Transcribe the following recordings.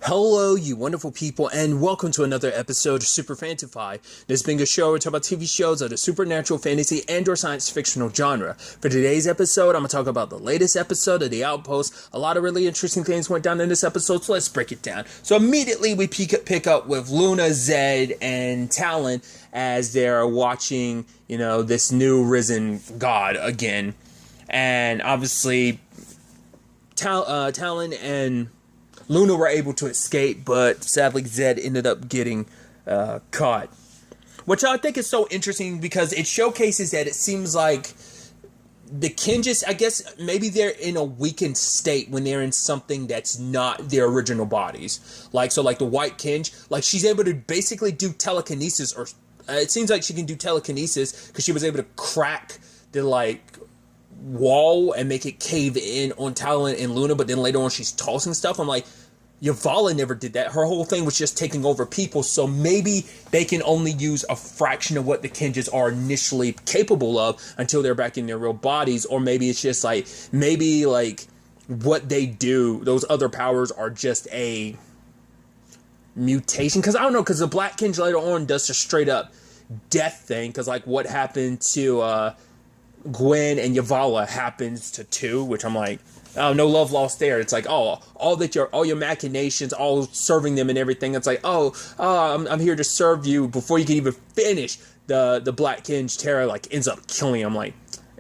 Hello, you wonderful people, and welcome to another episode of Super-Fanta-Fi. This being a show we talk about TV shows of the supernatural, fantasy, and/or science fictional genre. For today's episode, I'm going to talk about the latest episode of The Outpost. A lot of really interesting things went down in this episode, so let's break it down. So immediately we pick up with Luna, Zed, and Talon as they're watching, this new risen god again. And obviously, Talon and Luna were able to escape, but sadly Zed ended up getting caught. Which I think is so interesting because it showcases that it seems like the kinjs, I guess maybe they're in a weakened state when they're in something that's not their original bodies. Like the white kinj, she's able to basically do telekinesis, or it seems like she can do telekinesis because she was able to crack the wall and make it cave in on Talon and Luna, but then later on she's tossing stuff. I'm like, Yavala never did that. Her whole thing was just taking over people, so maybe they can only use a fraction of what the kinjs are initially capable of until they're back in their real bodies, or maybe it's just what they do, those other powers are just a mutation. Because I don't know, because the black kinj later on does a straight up death thing, because what happened to Gwen and Yavala happens to two, which I'm like, oh, no love lost there. It's like, all your machinations, all serving them and everything. It's like, I'm here to serve you. Before you can even finish, the Black Kinj Terra ends up killing him. I'm like,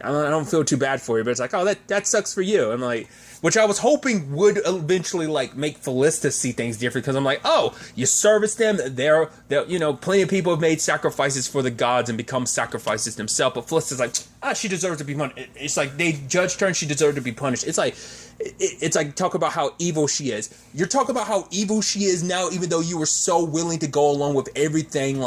I don't feel too bad for you, but it's like, oh, that sucks for you. I'm like, which I was hoping would eventually make Falista see things different, because I'm like, oh, you service them. They're plenty of people have made sacrifices for the gods and become sacrifices themselves. But Falista's like, she deserves to be punished. It's like they judged her and she deserved to be punished. It's like talk about how evil she is. You're talking about how evil she is now, even though you were so willing to go along with everything.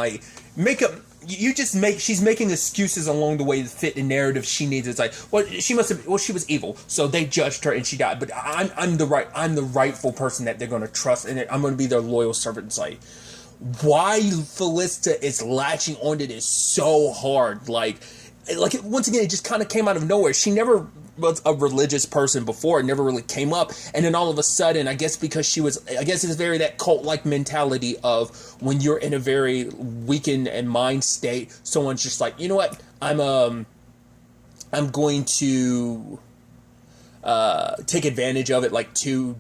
She's making excuses along the way to fit the narrative she needs. It's like, she was evil, so they judged her and she died. But I'm the rightful person that they're going to trust, and I'm going to be their loyal servant. It's like, why Falista is latching onto this so hard? Once again, it just kind of came out of nowhere. She never was a religious person before. It never really came up. And then all of a sudden, I guess because it's very that cult-like mentality of when you're in a very weakened and mind state, someone's just like, you know what, I'm going to take advantage of it, like two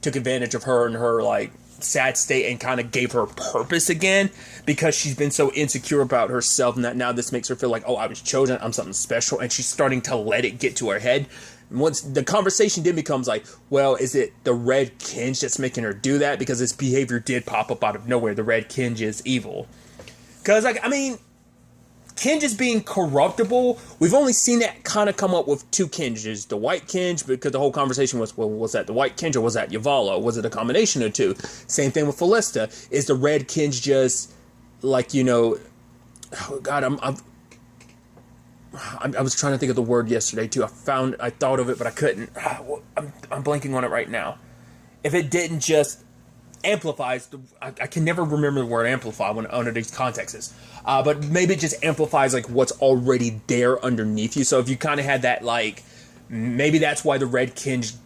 took advantage of her and her sad state and kind of gave her purpose again, because she's been so insecure about herself, and that now this makes her feel like, oh, I was chosen, I'm something special, and she's starting to let it get to her head. Once the conversation then becomes like, well, is it the red kinj that's making her do that? Because this behavior did pop up out of nowhere. The red kinj is evil. Because kinj being corruptible, we've only seen that kind of come up with two kinjs. The white kinj, because the whole conversation was, well, was that the white kinj or was that Yavala? Was it a combination of two? Same thing with Falista. Is the red kinj just oh God, I was trying to think of the word yesterday too. I thought of it, but I couldn't. I'm blanking on it right now. If it didn't just amplifies, I can never remember the word amplify under these contexts, but maybe it just amplifies what's already there underneath you. So if you kind of had that, maybe that's why the red kinj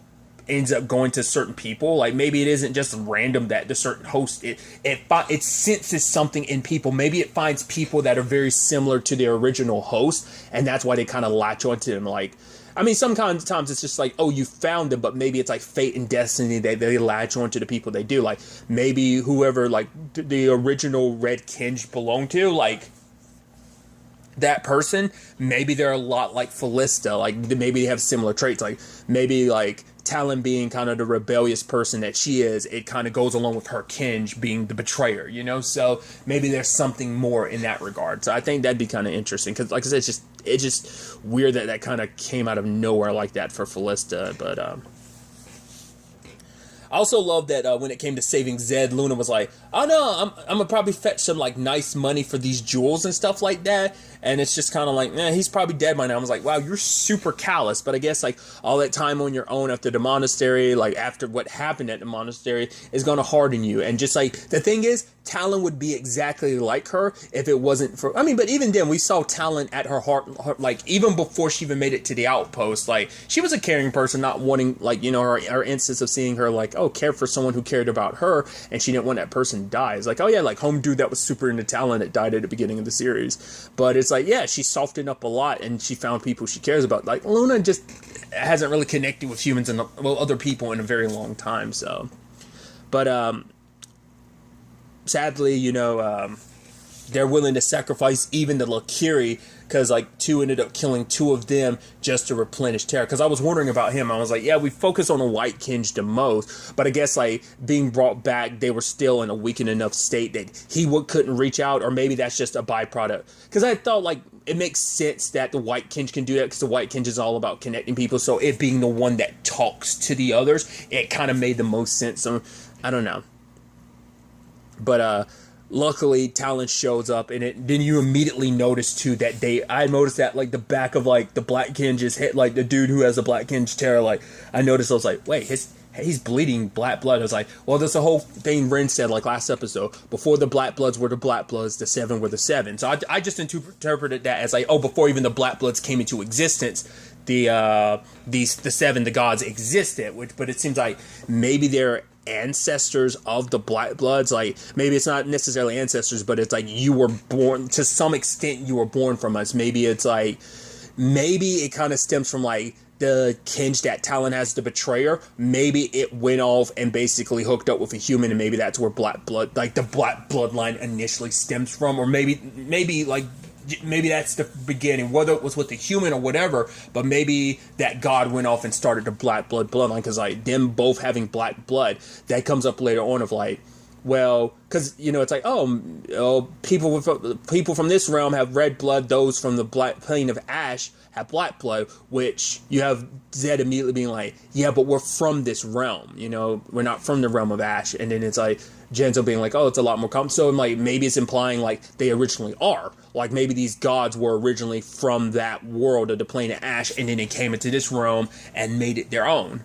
ends up going to certain people. Maybe it isn't just random that the certain host it senses something in people. Maybe it finds people that are very similar to their original host, and that's why they kind of latch onto them. Sometimes it's just oh, you found them, but maybe it's fate and destiny. They latch onto the people they do. Maybe whoever the original red kinj belonged to, that person, maybe they're a lot like Falista. Maybe they have similar traits. Maybe Talon being kind of the rebellious person that she is, it kind of goes along with her kinj being the betrayer, so maybe there's something more in that regard. So I think that'd be kind of interesting, because like I said, it's just weird that kind of came out of nowhere like that for Falista. But I also love that when it came to saving Zed, Luna was like, oh no, I'm gonna probably fetch some nice money for these jewels and stuff like that. And it's just kind of he's probably dead by now. I was like, wow, you're super callous. But I guess all that time on your own after the monastery, after what happened at the monastery, is gonna harden you. And just the thing is, Talon would be exactly like her if it wasn't for, but even then we saw Talon at her heart, even before she even made it to the outpost, she was a caring person, not wanting, her instance of seeing her oh, care for someone who cared about her, and she didn't want that person to die. It's like, oh yeah, like home dude that was super into Talon that died at the beginning of the series. But it's like, yeah, she softened up a lot, and she found people she cares about. Like, Luna just hasn't really connected with humans and, well, other people in a very long time, so. But, sadly, you know, they're willing to sacrifice even the Lakiri, because, like, 2 ended up killing 2 of them just to replenish Terra. Because I was wondering about him. I was like, yeah, we focus on the White Kinj the most. But I guess, like, being brought back, they were still in a weakened enough state that he couldn't reach out. Or maybe that's just a byproduct. Because I thought, like, it makes sense that the White Kinj can do that. Because the White Kinj is all about connecting people. So it being the one that talks to the others, it kind of made the most sense. So, I don't know. But, luckily, Talon shows up, and then you immediately notice, too, that I noticed that, like, the back of, like, the Black Kinj's hit, like, the dude who has the Black Kinj Terra, like, I noticed, I was like, wait, he's bleeding black blood. I was like, well, there's a whole thing Ren said, like, last episode. Before the Black Bloods were the Black Bloods, the 7 were the 7. So I just interpreted that as, like, oh, before even the Black Bloods came into existence, the 7, the gods, existed. But it seems like maybe they're ancestors of the Black Bloods. Like, maybe it's not necessarily ancestors, but it's like you were born, to some extent you were born from us. Maybe it's like, maybe it kind of stems from like the kinj that Talon has, the betrayer. Maybe it went off and basically hooked up with a human, and maybe that's where Black Blood, like the Black bloodline initially stems from. Or maybe that's the beginning, whether it was with the human or whatever, but maybe that god went off and started the Black Blood bloodline, because like them both having black blood, that comes up later on of like, well, because, you know, it's like, people from this realm have red blood, those from the black plane of ash have black blood, which you have Zed immediately being like, yeah, but we're from this realm, you know, we're not from the realm of ash. And then it's like Genzo being like, oh, it's a lot more common. So like maybe it's implying like they originally are, like maybe these gods were originally from that world of the plane of ash, and then they came into this realm and made it their own,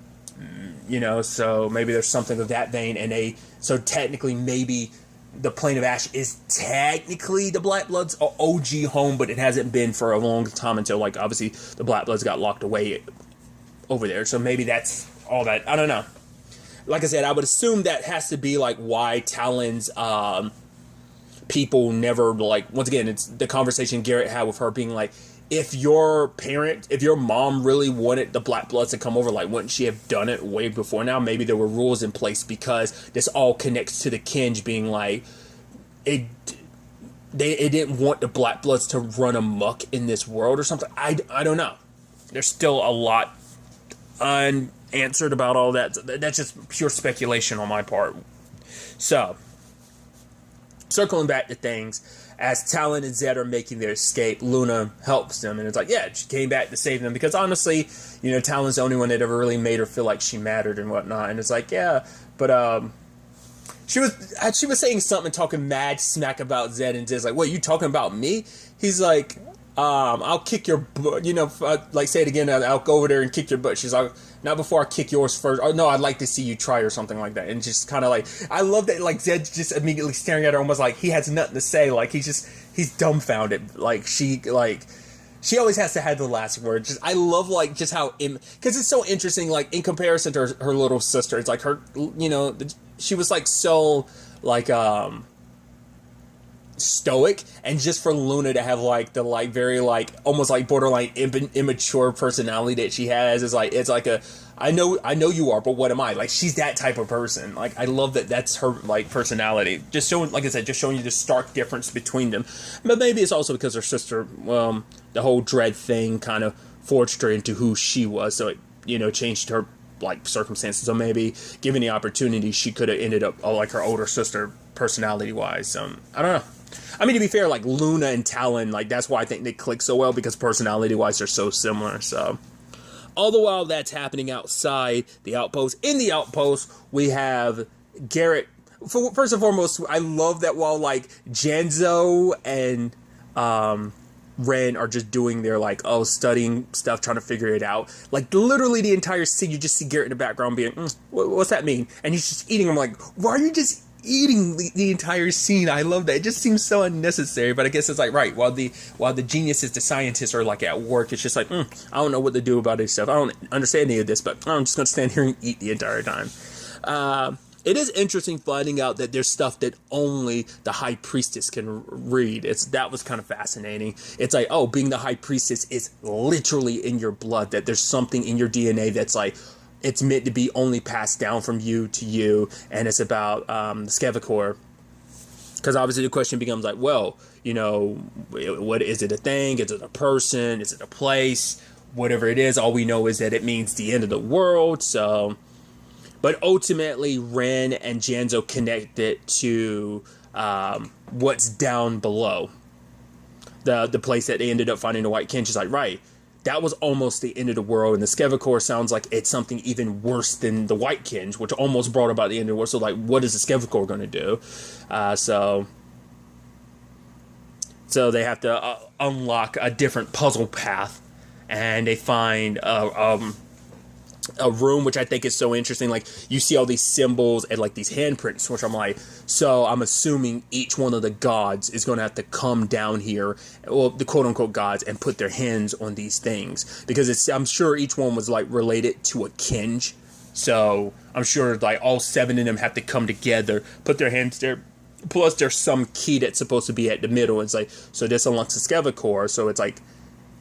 you know. So maybe there's something of that vein, and so technically maybe the plane of ash is technically the Black Bloods OG home, but it hasn't been for a long time until, like, obviously the Black Bloods got locked away over there. So maybe that's all that. I don't know. Like I said, I would assume that has to be like why Talon's people never, like, once again, it's the conversation Garrett had with her being like, if your mom really wanted the Black Bloods to come over, like, wouldn't she have done it way before now? Maybe there were rules in place because this all connects to the kinj being like, it didn't want the Black Bloods to run amok in this world or something. I don't know. There's still a lot unanswered about all that. That's just pure speculation on my part. So, circling back to things, as Talon and Zed are making their escape, Luna helps them, and it's like, yeah, she came back to save them, because honestly, you know, Talon's the only one that ever really made her feel like she mattered and whatnot. And it's like, yeah, but she was saying something, talking mad smack about Zed, and Zed's like, what, you talking about me? He's like, I'll kick your butt, you know, like, say it again, I'll go over there and kick your butt. She's like, not before I kick yours first. Oh, no, I'd like to see you try, or something like that. And just kind of like, I love that, like, Zed's just immediately staring at her, almost like he has nothing to say. Like, he's dumbfounded. Like, she always has to have the last word. I love, like, just how, because it's so interesting, like, in comparison to her little sister, it's like her, you know, she was, like, so, like, stoic, and just for Luna to have like the like very like almost like borderline immature personality that she has is like, it's like a I know you are, but what am I? Like, she's that type of person. Like, I love that that's her like personality. Just showing, like I said, just showing you the stark difference between them. But maybe it's also because her sister, the whole dread thing kind of forged her into who she was, so it, you know, changed her like circumstances. So maybe given the opportunity, she could have ended up like her older sister personality wise. I don't know. I mean, to be fair, like, Luna and Talon, like, that's why I think they click so well, because personality-wise, they're so similar, so. All the while that's happening outside the Outpost, in the Outpost, we have Garrett. First and foremost, I love that while, like, Genzo and Ren are just doing their, like, studying stuff, trying to figure it out. Like, literally the entire scene, you just see Garrett in the background being, what's that mean? And he's just eating. I'm like, why are you just eating the entire scene? I love that. It just seems so unnecessary, but I guess it's like, right, while the geniuses, the scientists are like at work, it's just like, I don't know what to do about this stuff. I don't understand any of this, but I'm just gonna stand here and eat the entire time. It is interesting finding out that there's stuff that only the High Priestess can read. That was kind of fascinating. It's like, oh, being the High Priestess is literally in your blood, that there's something in your DNA that's like, it's meant to be only passed down from you to you, and it's about Skevacore. Because obviously the question becomes like, well, what is it, a thing? Is it a person? Is it a place? Whatever it is, all we know is that it means the end of the world. So, but ultimately, Ren and Janzo connect it to what's down below. The place that they ended up finding the White Kinj is like, right, that was almost the end of the world. And the Skevacore sounds like it's something even worse than the White Kinj, which almost brought about the end of the world. So, like, what is the Skevacore going to do? So they have to unlock a different puzzle path. And they find a room, which I think is so interesting. Like, you see all these symbols and, like, these handprints, which I'm like, so I'm assuming each one of the gods is going to have to come down here, well, the quote-unquote gods, and put their hands on these things. Because I'm sure each one was, like, related to a kinj. So I'm sure, like, all 7 of them have to come together, put their hands there. Plus, there's some key that's supposed to be at the middle. It's like, so this unlocks the Skevacore. So it's like,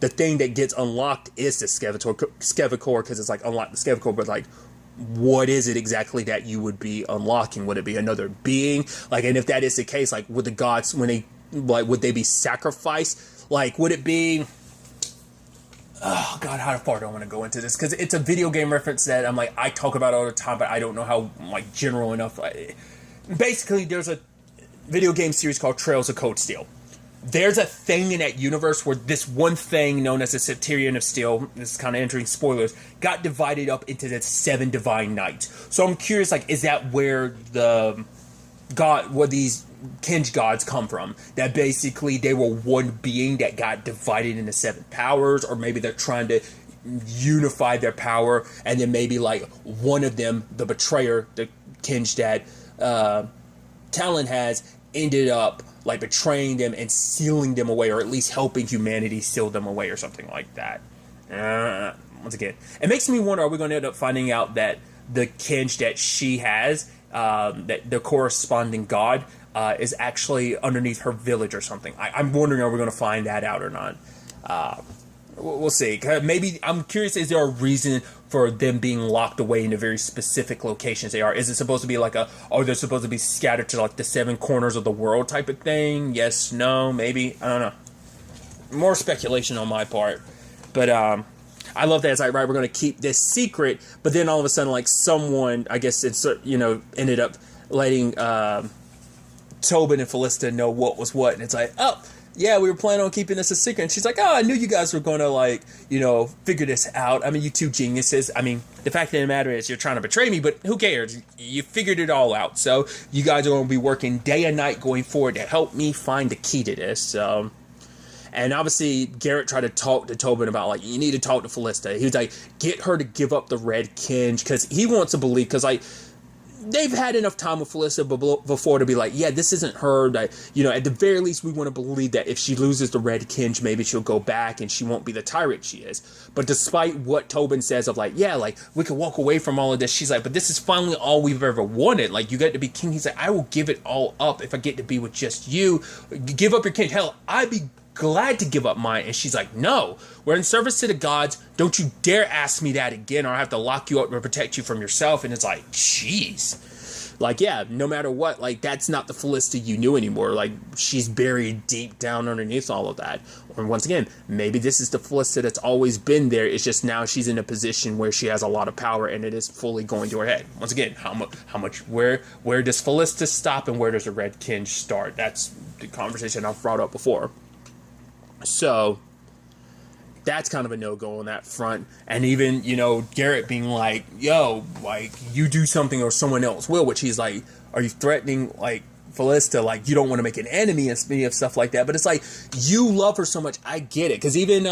the thing that gets unlocked is the Skevacore, because it's like, unlock the Skevacore, but like, what is it exactly that you would be unlocking? Would it be another being? Like, and if that is the case, like, would the gods, would they be sacrificed? Like, would it be, oh god, how far do I want to go into this? Because it's a video game reference that I'm like, I talk about all the time, but I don't know how, like, general enough. Basically, there's a video game series called Trails of Cold Steel. There's a thing in that universe where this one thing known as the Septerian of Steel, this is kind of entering spoilers, got divided up into the 7 divine knights. So I'm curious, like, is that where these kinj gods come from? That basically they were one being that got divided into 7 powers, or maybe they're trying to unify their power, and then maybe, like, one of them, the betrayer, the kinj that Talon has, ended up, like, betraying them and sealing them away, or at least helping humanity seal them away, or something like that. Once again, it makes me wonder, are we going to end up finding out that the kinj that she has, that the corresponding god, is actually underneath her village or something? I'm wondering, are we going to find that out or not? We'll see. Maybe, I'm curious, is there a reason for them being locked away in the very specific locations they are? Is it supposed to be like they're supposed to be scattered to, like, the 7 corners of the world type of thing? Yes, no, maybe, I don't know. More speculation on my part. But, I love that it's like, right, we're going to keep this secret, but then all of a sudden, like, someone, I guess it's, ended up letting, Tobin and Falista know what was what, and it's like, oh, yeah, we were planning on keeping this a secret. And she's like, oh, I knew you guys were going to, like, figure this out. I mean, you two geniuses. I mean, the fact of the matter is you're trying to betray me, but who cares? You figured it all out. So you guys are going to be working day and night going forward to help me find the key to this. So, and obviously, Garrett tried to talk to Tobin about, like, you need to talk to Falista. He was like, get her to give up the red kinj, because he wants to believe, because, like, they've had enough time with Falista before to be like, yeah, this isn't her. That, at the very least, we want to believe that if she loses the red kinj, maybe she'll go back and she won't be the tyrant she is. But despite what Tobin says of, like, yeah, like, we could walk away from all of this, she's like, but this is finally all we've ever wanted. Like, you get to be king. He's like, I will give it all up if I get to be with just you. Give up your kinj. Hell, I'd be glad to give up mine. And she's like, no, we're in service to the gods. Don't you dare ask me that again, or I'll have to lock you up and protect you from yourself. And it's like, jeez. Like, yeah, no matter what, like, that's not the Falista you knew anymore. Like, she's buried deep down underneath all of that. Or once again, maybe this is the Falista that's always been there. It's just now she's in a position where she has a lot of power and it is fully going to her head. Once again, where does Falista stop and where does the red kinj start? That's the conversation I've brought up before. So that's kind of a no-go on that front. And even, Garrett being like, yo, like, you do something or someone else will, which he's like, are you threatening, like, Falista? Like, you don't want to make an enemy of stuff like that. But it's like, you love her so much. I get it. Because even,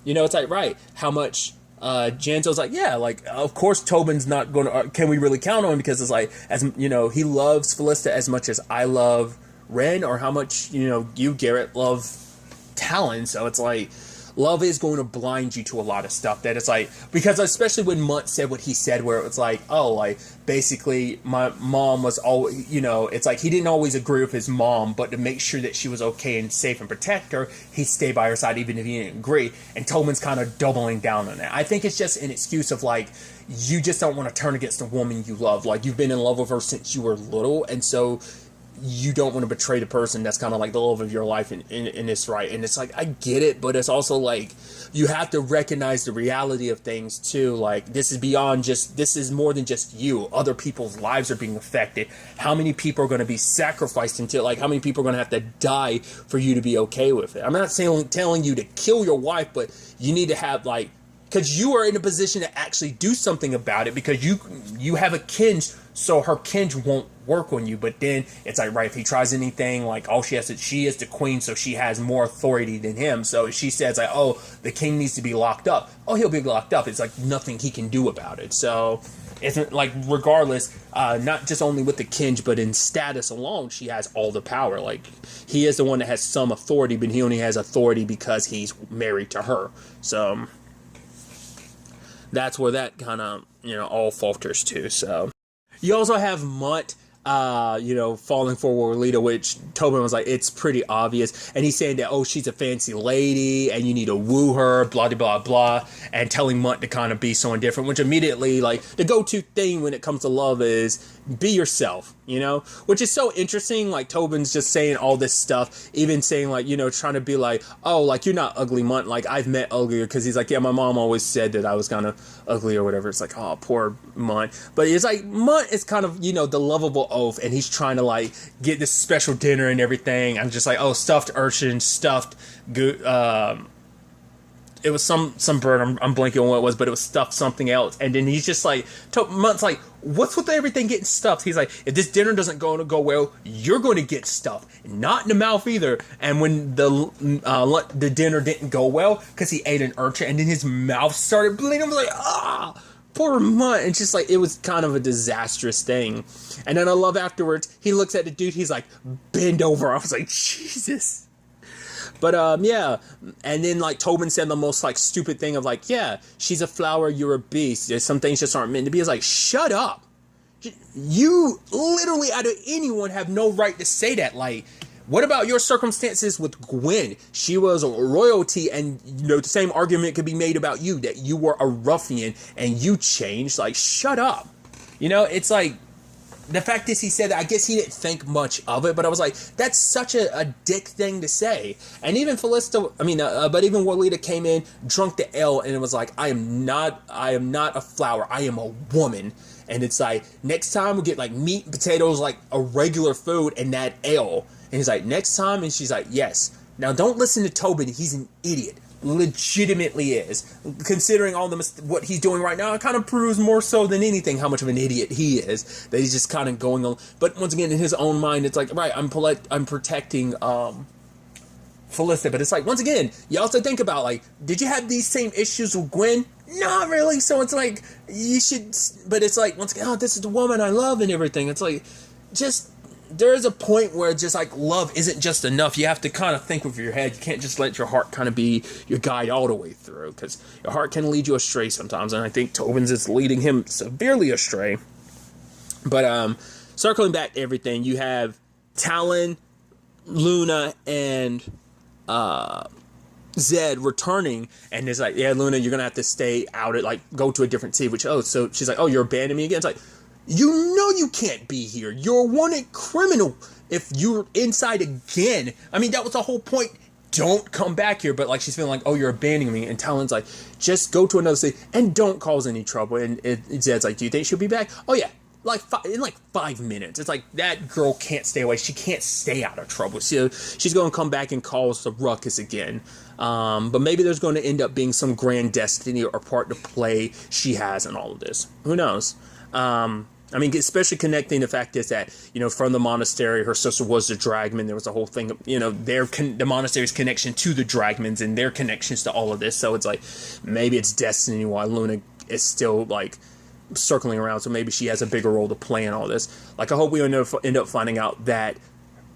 it's like, right, how much Janzo's like, yeah, like, of course Tobin's not going to, can we really count on him? Because it's like, as he loves Falista as much as I love Ren, or how much, you, Garrett, love Talon. So it's like, love is going to blind you to a lot of stuff that it's like, because especially when Mutt said what he said, where it was like, oh, like, basically, my mom was always, you know, it's like he didn't always agree with his mom, but to make sure that she was okay and safe and protect her, he'd stay by her side even if he didn't agree. And Tobin's kind of doubling down on that. I think it's just an excuse of like, you just don't want to turn against the woman you love. Like, you've been in love with her since you were little, and so you don't want to betray the person that's kind of like the love of your life, and it's right. And it's like, I get it, but it's also like, you have to recognize the reality of things too. Like, this is beyond just, this is more than just you. Other people's lives are being affected. How many people are going to be sacrificed until, like, how many people are going to have to die for you to be okay with it? I'm not saying, telling you to kill your wife, but you need to have, like, because you are in a position to actually do something about it, because you have a kinj, so her kinj won't work on you. But then it's like, right, if he tries anything, like, all she is the queen, so she has more authority than him. So if she says like, oh, the king needs to be locked up, oh, he'll be locked up. It's like nothing he can do about it. So it's like, regardless, not just only with the kinj, but in status alone, she has all the power. Like, he is the one that has some authority, but he only has authority because he's married to her. So that's where that kind of, you know, all falters to. So you also have Mutt, you know, falling for Lolita, which Tobin was like, it's pretty obvious. And he's saying that, oh, she's a fancy lady and you need to woo her, blah, blah, blah, and telling Mutt to kind of be someone different, which immediately, like, the go-to thing when it comes to love is be yourself, you know, which is so interesting. Like, Tobin's just saying all this stuff, even saying, like, you know, trying to be like, oh, like, you're not ugly, Mutt. Like, I've met uglier, because he's like, yeah, my mom always said that I was kind of ugly or whatever. It's like, oh, poor Mutt. But it's like, Mutt is kind of, you know, the lovable oaf, and he's trying to, like, get this special dinner and everything. I'm just like, oh, stuffed urchin, stuffed good, it was some bird, I'm blanking on what it was, but it was stuffed something else. And then he's just like, Mutt's like, what's with everything getting stuffed? He's like, if this dinner doesn't go well, you're going to get stuffed. Not in the mouth either. And when the dinner didn't go well, because he ate an urchin, and then his mouth started bleeding, I'm like, poor Mutt. It's just like, it was kind of a disastrous thing. And then I love afterwards, he looks at the dude, he's like, bend over. I was like, Jesus. But, yeah, and then, like, Tobin said the most, like, stupid thing of, like, yeah, she's a flower, you're a beast. There's some things just aren't meant to be. It's like, shut up. You literally, out of anyone, have no right to say that. Like, what about your circumstances with Gwen? She was a royalty, and, you know, the same argument could be made about you, that you were a ruffian, and you changed. Like, shut up. You know, it's like, the fact is, he said that, I guess he didn't think much of it, but I was like, that's such a dick thing to say. And even Falista, but even Lolita came in, drunk the ale, and it was like, I am not a flower, I am a woman. And it's like, next time we get like meat and potatoes, like a regular food, and that ale. And he's like, next time, and she's like, yes. Now don't listen to Tobin, he's an idiot. Legitimately is, considering all what he's doing right now. It kind of proves more so than anything how much of an idiot he is, that he's just kind of going on. But once again, in his own mind, it's like, right, I'm protecting Falista, but it's like, once again, you also think about, like, did you have these same issues with Gwen? Not really. So it's like, you should, but it's like, once again, oh, this is the woman I love and everything. It's like, just, there is a point where just like love isn't just enough. You have to kind of think with your head. You can't just let your heart kind of be your guide all the way through, because your heart can lead you astray sometimes. And I think Tobin's is leading him severely astray. But circling back to everything, you have Talon, Luna, and Zed returning, and it's like, yeah, Luna, you're gonna have to stay out at, like, go to a different city. Which, oh, so she's like, oh, you're abandoning me again. It's like, you know you can't be here. You're a wanted criminal if you're inside again. I mean, that was the whole point. Don't come back here. But, like, she's feeling like, oh, you're abandoning me. And Talon's like, just go to another city and don't cause any trouble. And Zed's like, do you think she'll be back? Oh, yeah. In 5 minutes. It's like, that girl can't stay away. She can't stay out of trouble. So she's going to come back and cause the ruckus again. But maybe there's going to end up being some grand destiny or part to play she has in all of this. Who knows? I mean, especially connecting the fact is that, you know, from the monastery, her sister was the Dragman. There was a whole thing, you know, the monastery's connection to the Dragmans and their connections to all of this. So it's like, maybe it's destiny why Luna is still, like, circling around. So maybe she has a bigger role to play in all this. Like, I hope we end up finding out that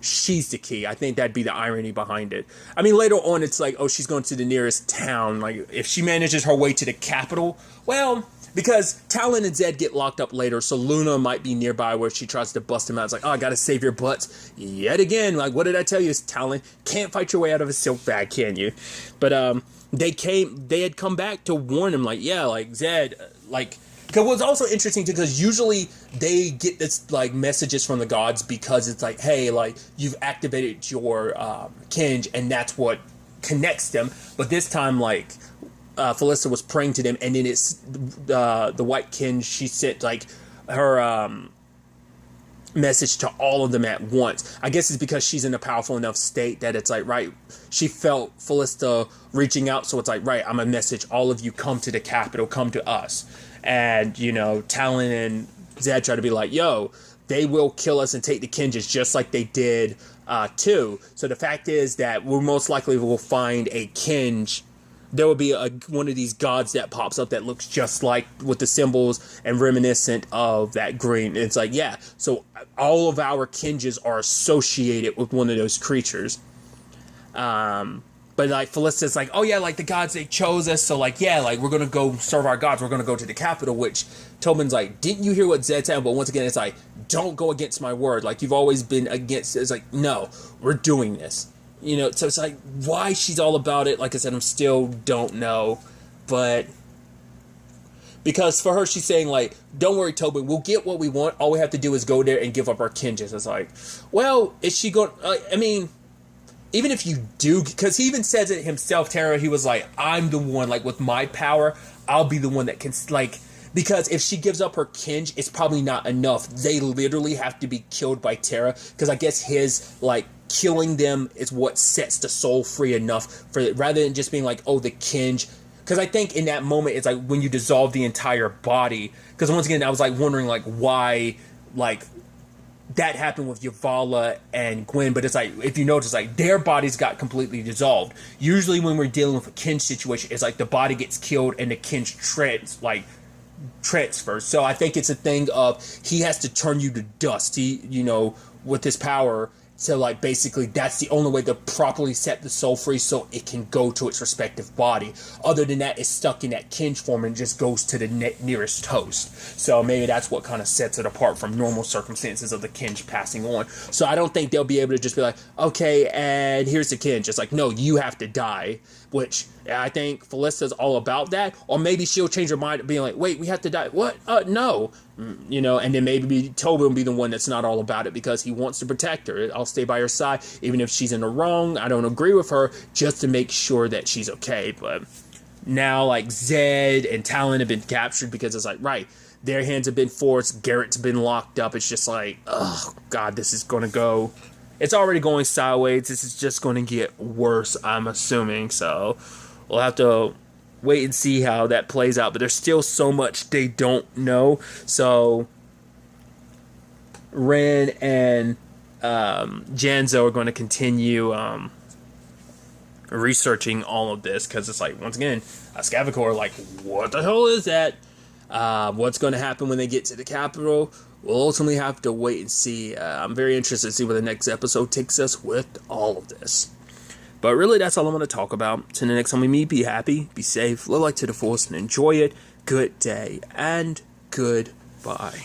she's the key. I think that'd be the irony behind it. I mean, later on, it's like, oh, she's going to the nearest town. Like, if she manages her way to the capital, well, because Talon and Zed get locked up later, so Luna might be nearby where she tries to bust him out. It's like, oh, I gotta save your butts yet again. Like, what did I tell you? It's Talon. Can't fight your way out of a silk bag, can you? But they had come back to warn him, like, yeah, like Zed, like. Because what's also interesting too, because usually they get this like messages from the gods because it's like, hey, like you've activated your kinj, and that's what connects them. But this time, like Falista was praying to them, and then it's the white kinj. She sent like her message to all of them at once. I guess it's because she's in a powerful enough state that it's like, right, she felt Falista reaching out, so it's like, right, I'm gonna message all of you, come to the capital, come to us. And, you know, Talon and Zed try to be like, yo, they will kill us and take the kinjs just like they did too. So the fact is that we most likely will find a kinj. There will be one of these gods that pops up that looks just like with the symbols and reminiscent of that green. And it's like, yeah, so all of our kinjs are associated with one of those creatures. But, like, Felista's like, oh, yeah, like, the gods, they chose us, so, like, yeah, like, we're gonna go serve our gods, we're gonna go to the capital, which Tobin's like, didn't you hear what Zed said? But once again, it's like, don't go against my word. Like, you've always been against it. It's like, no, we're doing this. You know, so it's like, why she's all about it, like I said, I'm still don't know. But, because for her, she's saying, like, don't worry, Tobin, we'll get what we want. All we have to do is go there and give up our kinjs. It's like, well, is she going, I mean... Even if you do, because he even says it himself, Tara, he was like, I'm the one, like, with my power, I'll be the one that can, like, because if she gives up her kinj, it's probably not enough. They literally have to be killed by Tara, because I guess his, like, killing them is what sets the soul free enough for it, rather than just being like, oh, the kinj. Because I think in that moment, it's like when you dissolve the entire body, because once again, I was, like, wondering, like, why, like, that happened with Yavala and Gwen, but it's like, if you notice, like, their bodies got completely dissolved. Usually when we're dealing with a kinj situation, it's like the body gets killed and the kinj transfers. So I think it's a thing of, he has to turn you to dust, he, you know, with his power. So, like, basically, that's the only way to properly set the soul free so it can go to its respective body. Other than that, it's stuck in that kinj form and just goes to the nearest host. So maybe that's what kind of sets it apart from normal circumstances of the kinj passing on. So I don't think they'll be able to just be like, okay, and here's the kinj. It's like, no, you have to die. Which I think Felista's all about that. Or maybe she'll change her mind being like, wait, we have to die. What? No. You know, and then maybe Tobin will be the one that's not all about it because he wants to protect her. I'll stay by her side, even if she's in the wrong. I don't agree with her, just to make sure that she's okay. But now, like, Zed and Talon have been captured because it's like, right, their hands have been forced. Garrett's been locked up. It's just like, oh, God, this is going to go... It's already going sideways. This is just going to get worse, I'm assuming. So we'll have to wait and see how that plays out. But there's still so much they don't know. So Ren and Janzo are going to continue researching all of this. Because it's like, once again, Skevacore, like, what the hell is that? What's going to happen when they get to the capital? We'll ultimately have to wait and see. I'm very interested to see where the next episode takes us with all of this. But really, that's all I'm going to talk about. Till the next time we meet, be happy, be safe, live life to the fullest, and enjoy it. Good day, and goodbye.